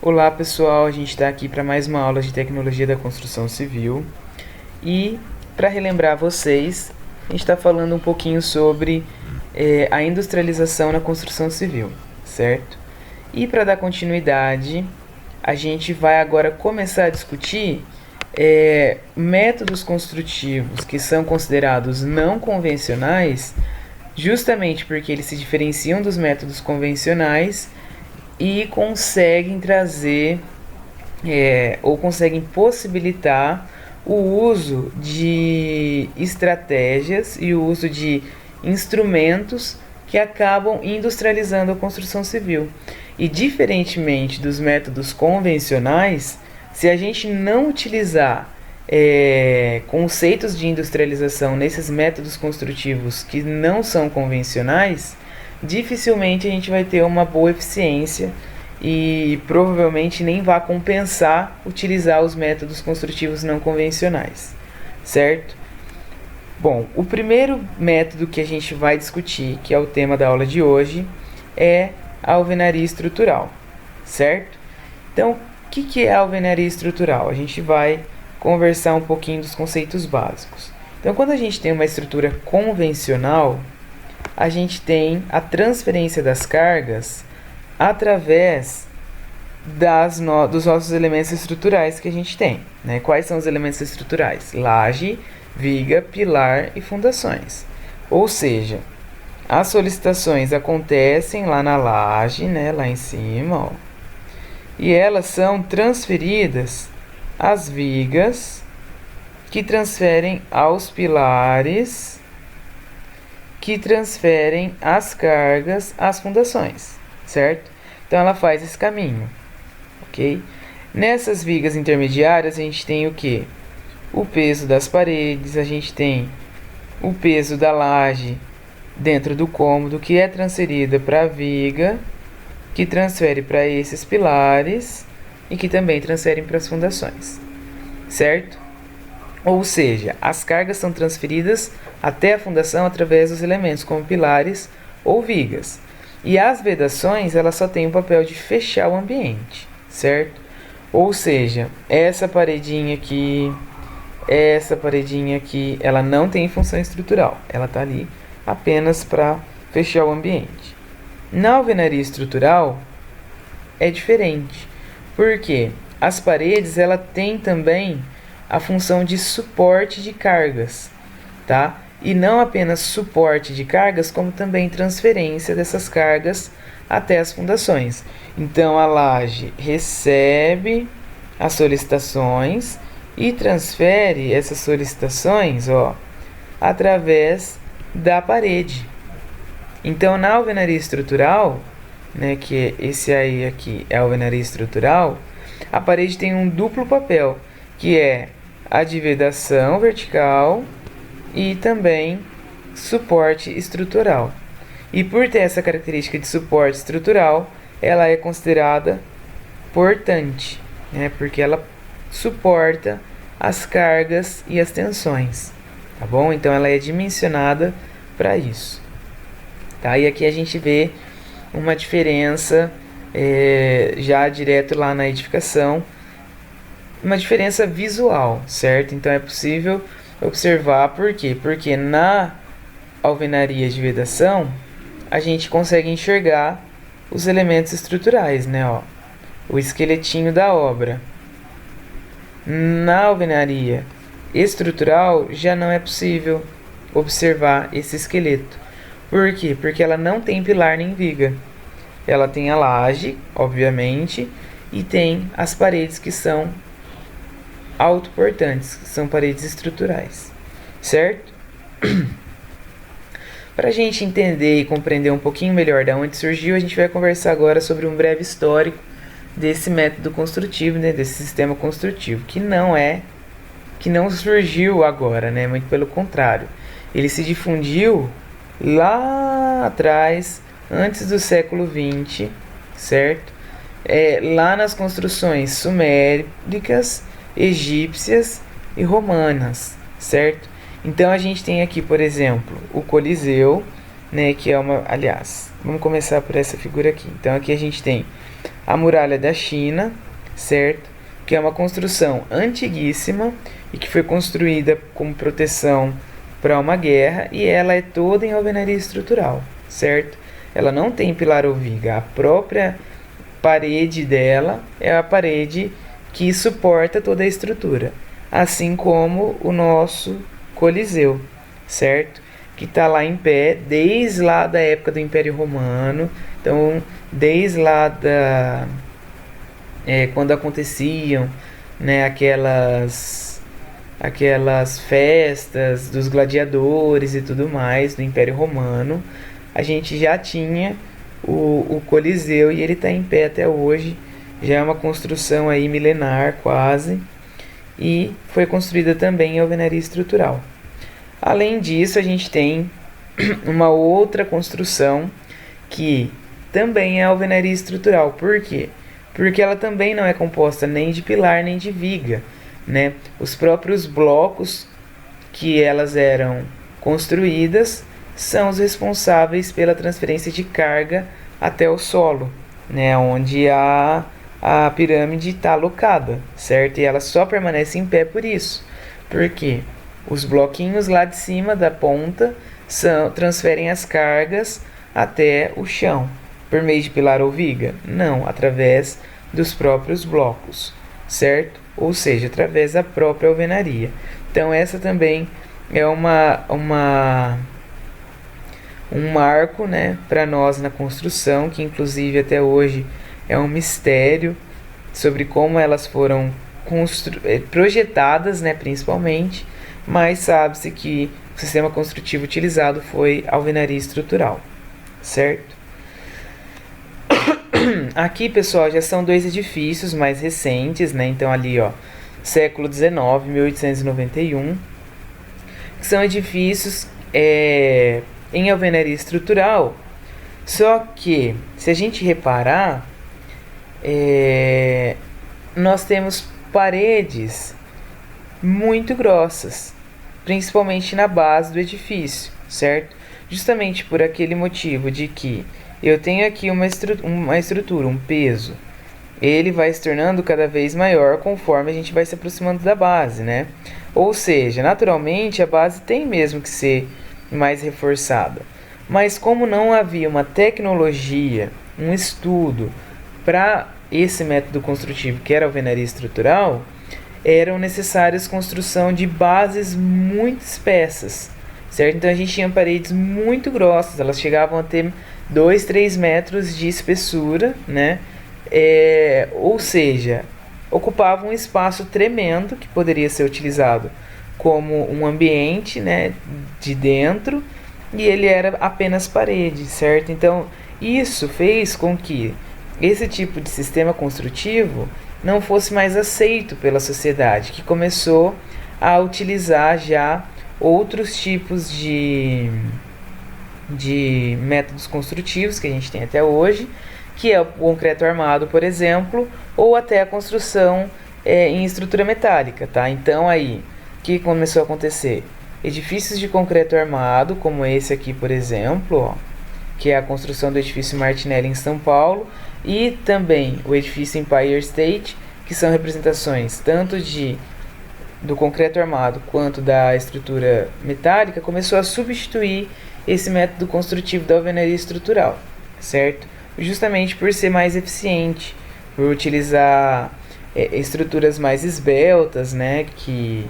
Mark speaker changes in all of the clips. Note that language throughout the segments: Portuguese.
Speaker 1: Olá pessoal, a gente está aqui para mais uma aula de tecnologia da construção civil e para relembrar vocês, a gente está falando um pouquinho sobre a industrialização na construção civil, certo? E para dar continuidade, a gente vai agora começar a discutir métodos construtivos que são considerados não convencionais, justamente porque eles se diferenciam dos métodos convencionais e conseguem trazer ou conseguem possibilitar o uso de estratégias e o uso de instrumentos que acabam industrializando a construção civil. E diferentemente dos métodos convencionais, se a gente não utilizar conceitos de industrialização nesses métodos construtivos que não são convencionais, dificilmente a gente vai ter uma boa eficiência e provavelmente nem vai compensar utilizar os métodos construtivos não convencionais, certo? Bom, o primeiro método que a gente vai discutir, que é o tema da aula de hoje, é a alvenaria estrutural, certo? Então, o que é a alvenaria estrutural? A gente vai conversar um pouquinho dos conceitos básicos. Então, quando a gente tem uma estrutura convencional, a gente tem a transferência das cargas através dos nossos elementos estruturais que a gente tem, né? Quais são os elementos estruturais? Laje, viga, pilar e fundações. Ou seja, as solicitações acontecem lá na laje, né? Lá em cima, ó, e elas são transferidas às vigas, que transferem aos pilares, que transferem as cargas às fundações, certo? Então ela faz esse caminho, ok? Nessas vigas intermediárias a gente tem o que? O peso das paredes, a gente tem o peso da laje dentro do cômodo, que é transferida para a viga, que transfere para esses pilares e que também transferem para as fundações, certo? Ou seja, as cargas são transferidas até a fundação através dos elementos como pilares ou vigas. E as vedações, elas só têm o papel de fechar o ambiente, certo? Ou seja, essa paredinha aqui, ela não tem função estrutural. Ela está ali apenas para fechar o ambiente. Na alvenaria estrutural é diferente. Por quê? As paredes, ela tem também a função de suporte de cargas, tá? E não apenas suporte de cargas, como também transferência dessas cargas até as fundações. Então a laje recebe as solicitações e transfere essas solicitações, ó, através da parede. Então na alvenaria estrutural, né, que esse aí aqui é a alvenaria estrutural, a parede tem um duplo papel, que é a de vedação vertical e também suporte estrutural. E por ter essa característica de suporte estrutural, ela é considerada portante, né? Porque ela suporta as cargas e as tensões, tá bom? Então ela é dimensionada para isso, tá? E aqui a gente vê uma diferença já direto lá na edificação, uma diferença visual, certo? Então é possível observar por quê? Porque na alvenaria de vedação a gente consegue enxergar os elementos estruturais, né? Ó, o esqueletinho da obra. Na alvenaria estrutural já não é possível observar esse esqueleto. Por quê? Porque ela não tem pilar nem viga. Ela tem a laje, obviamente, e tem as paredes que são autoportantes, que são paredes estruturais, certo? Para a gente entender e compreender um pouquinho melhor de onde surgiu, a gente vai conversar agora sobre um breve histórico desse método construtivo, né, desse sistema construtivo, que não surgiu agora, né, muito pelo contrário. Ele se difundiu lá atrás, antes do século XX, certo? Lá nas construções suméricas, egípcias e romanas, certo? Então a gente tem aqui, por exemplo, o Coliseu, né, que é uma, aliás, vamos começar por essa figura aqui. Então aqui a gente tem a muralha da China, certo? Que é uma construção antiguíssima e que foi construída como proteção para uma guerra, e ela é toda em alvenaria estrutural, certo? Ela não tem pilar ou viga, a própria parede dela é a parede que suporta toda a estrutura, assim como o nosso Coliseu, certo? Que está lá em pé desde lá da época do Império Romano. Então, desde lá quando aconteciam, né, aquelas festas dos gladiadores e tudo mais do Império Romano, a gente já tinha o Coliseu e ele está em pé até hoje. Já é uma construção aí milenar quase, e foi construída também em alvenaria estrutural. Além disso, a gente tem uma outra construção que também é alvenaria estrutural. Por quê? Porque ela também não é composta nem de pilar nem de viga, né? Os próprios blocos que elas eram construídas são os responsáveis pela transferência de carga até o solo, né? Onde a pirâmide está alocada, certo? E ela só permanece em pé por isso. Por quê? Os bloquinhos lá de cima da ponta transferem as cargas até o chão. Por meio de pilar ou viga? Não, através dos próprios blocos, certo? Ou seja, através da própria alvenaria. Então essa também é um marco, né, para nós na construção, que inclusive até hoje é um mistério sobre como elas foram projetadas, né, principalmente, mas sabe-se que o sistema construtivo utilizado foi alvenaria estrutural, certo? Aqui, pessoal, já são dois edifícios mais recentes, né? Então ali, ó, século XIX, 1891, que são edifícios em alvenaria estrutural. Só que, se a gente reparar, nós temos paredes muito grossas, principalmente na base do edifício, certo? Justamente por aquele motivo de que eu tenho aqui uma estrutura, um peso. Ele vai se tornando cada vez maior conforme a gente vai se aproximando da base, né? Ou seja, naturalmente a base tem mesmo que ser mais reforçada. Mas como não havia uma tecnologia, um estudo para esse método construtivo, que era a alvenaria estrutural, eram necessárias construção de bases muito espessas, certo? Então a gente tinha paredes muito grossas, elas chegavam a ter 2, 3 metros de espessura, né? Ou seja, ocupava um espaço tremendo que poderia ser utilizado como um ambiente, né, de dentro, e ele era apenas parede, certo? Então isso fez com que esse tipo de sistema construtivo não fosse mais aceito pela sociedade, que começou a utilizar já outros tipos de métodos construtivos que a gente tem até hoje, que é o concreto armado, por exemplo, ou até a construção em estrutura metálica, tá? Então aí, o que começou a acontecer? Edifícios de concreto armado, como esse aqui, por exemplo, ó, que é a construção do edifício Martinelli em São Paulo, e também o edifício Empire State, que são representações tanto do concreto armado quanto da estrutura metálica, começou a substituir esse método construtivo da alvenaria estrutural, certo? Justamente por ser mais eficiente, por utilizar estruturas mais esbeltas, né, que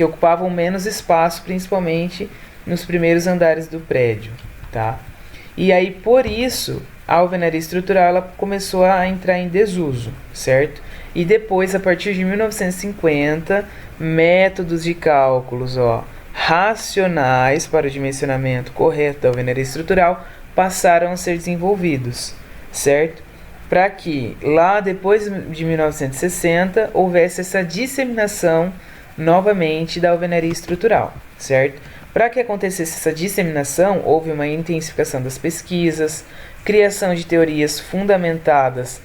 Speaker 1: ocupavam menos espaço, principalmente nos primeiros andares do prédio, tá? E aí, por isso, a alvenaria estrutural ela começou a entrar em desuso, certo? E depois, a partir de 1950, métodos de cálculos, racionais para o dimensionamento correto da alvenaria estrutural passaram a ser desenvolvidos, certo? Para que lá depois de 1960 houvesse essa disseminação novamente da alvenaria estrutural, certo? Para que acontecesse essa disseminação, houve uma intensificação das pesquisas, criação de teorias fundamentadas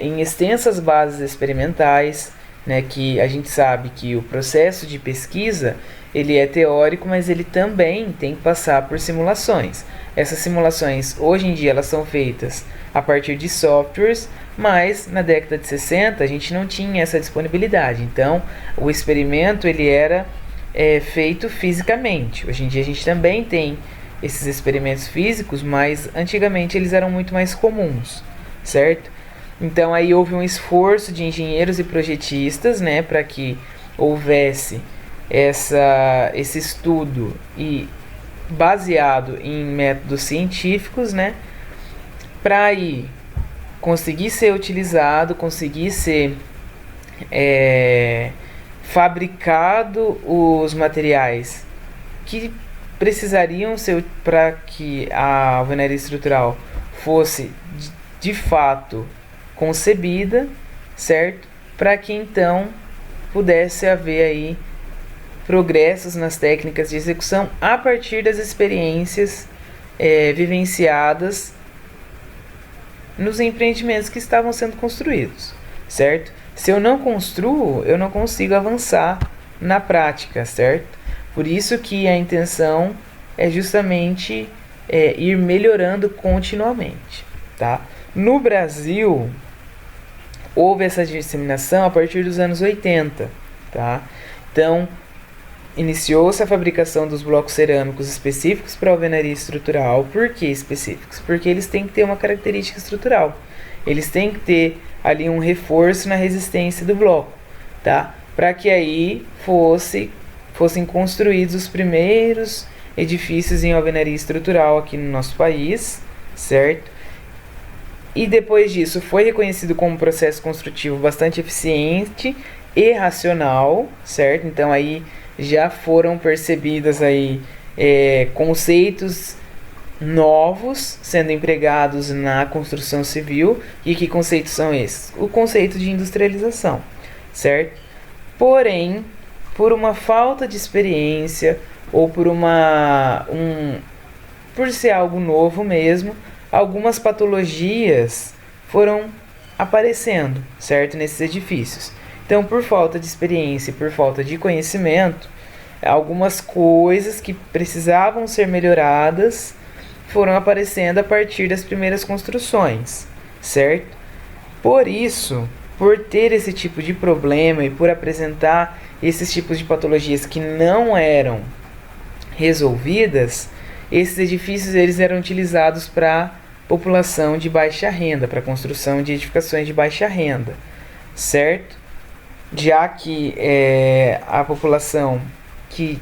Speaker 1: em extensas bases experimentais, né, que a gente sabe que o processo de pesquisa ele é teórico, mas ele também tem que passar por simulações. Essas simulações, hoje em dia, elas são feitas a partir de softwares, mas na década de 60 a gente não tinha essa disponibilidade. Então, o experimento ele era feito fisicamente. Hoje em dia a gente também tem esses experimentos físicos, mas antigamente eles eram muito mais comuns, certo? Então aí houve um esforço de engenheiros e projetistas, né, para que houvesse esse estudo e baseado em métodos científicos, né, para aí conseguir ser utilizado, conseguir ser fabricado os materiais que precisariam ser para que a alvenaria estrutural fosse de fato concebida, certo? Para que então pudesse haver aí progressos nas técnicas de execução a partir das experiências vivenciadas nos empreendimentos que estavam sendo construídos, certo? Se eu não construo, eu não consigo avançar na prática, certo? Por isso que a intenção é justamente ir melhorando continuamente, tá? No Brasil, houve essa disseminação a partir dos anos 80, tá? Então, iniciou-se a fabricação dos blocos cerâmicos específicos para alvenaria estrutural. Por que específicos? Porque eles têm que ter uma característica estrutural. Eles têm que ter ali um reforço na resistência do bloco, tá? Para que aí fossem construídos os primeiros edifícios em alvenaria estrutural aqui no nosso país, certo? E depois disso foi reconhecido como um processo construtivo bastante eficiente e racional, certo? Então aí já foram percebidas aí conceitos novos sendo empregados na construção civil. E que conceitos são esses? O conceito de industrialização, certo? Porém, por uma falta de experiência ou por por ser algo novo mesmo, algumas patologias foram aparecendo, certo, nesses edifícios. Então, por falta de experiência e por falta de conhecimento, algumas coisas que precisavam ser melhoradas foram aparecendo a partir das primeiras construções, certo? Por isso, por ter esse tipo de problema e por apresentar esses tipos de patologias que não eram resolvidas, esses edifícios eles eram utilizados para população de baixa renda, para construção de edificações de baixa renda, certo? Já que a população que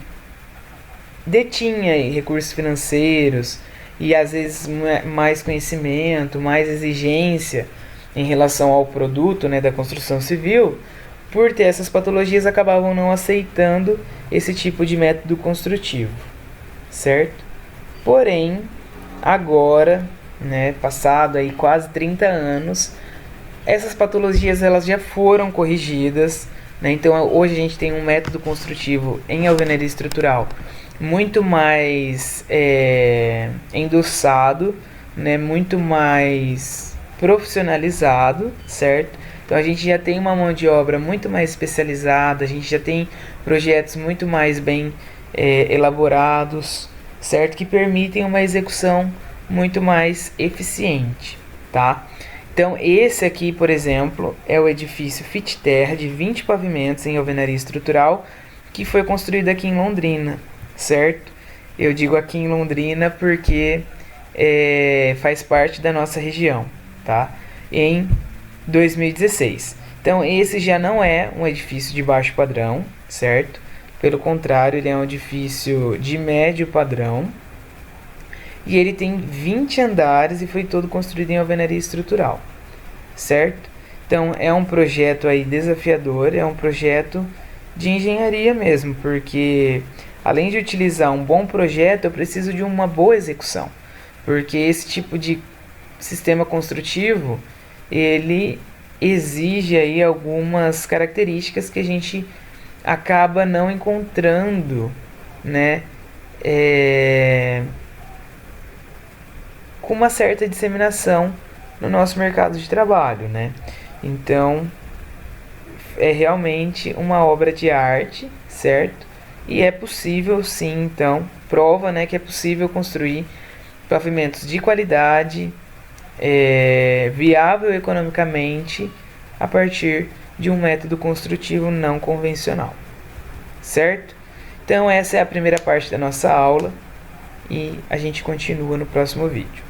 Speaker 1: detinha recursos financeiros e às vezes mais conhecimento, mais exigência em relação ao produto, né, da construção civil, por ter essas patologias acabavam não aceitando esse tipo de método construtivo, certo? Porém, agora, né, passado aí quase 30 anos, essas patologias elas já foram corrigidas, né? Então hoje a gente tem um método construtivo em alvenaria estrutural muito mais endossado, né? Muito mais profissionalizado, certo? Então a gente já tem uma mão de obra muito mais especializada, a gente já tem projetos muito mais bem elaborados, certo? Que permitem uma execução muito mais eficiente, tá? Então esse aqui, por exemplo, é o edifício Fit Terra de 20 pavimentos em alvenaria estrutural que foi construído aqui em Londrina, certo? Eu digo aqui em Londrina porque faz parte da nossa região, tá? Em 2016. Então esse já não é um edifício de baixo padrão, certo? Pelo contrário, ele é um edifício de médio padrão. E ele tem 20 andares e foi todo construído em alvenaria estrutural, certo? Então é um projeto aí desafiador, é um projeto de engenharia mesmo, porque além de utilizar um bom projeto, eu preciso de uma boa execução, porque esse tipo de sistema construtivo, ele exige aí algumas características que a gente acaba não encontrando, né, com uma certa disseminação no nosso mercado de trabalho, né? Então, é realmente uma obra de arte, certo? E é possível sim, então, prova, né, que é possível construir pavimentos de qualidade, viável economicamente, a partir de um método construtivo não convencional, certo? Então essa é a primeira parte da nossa aula e a gente continua no próximo vídeo.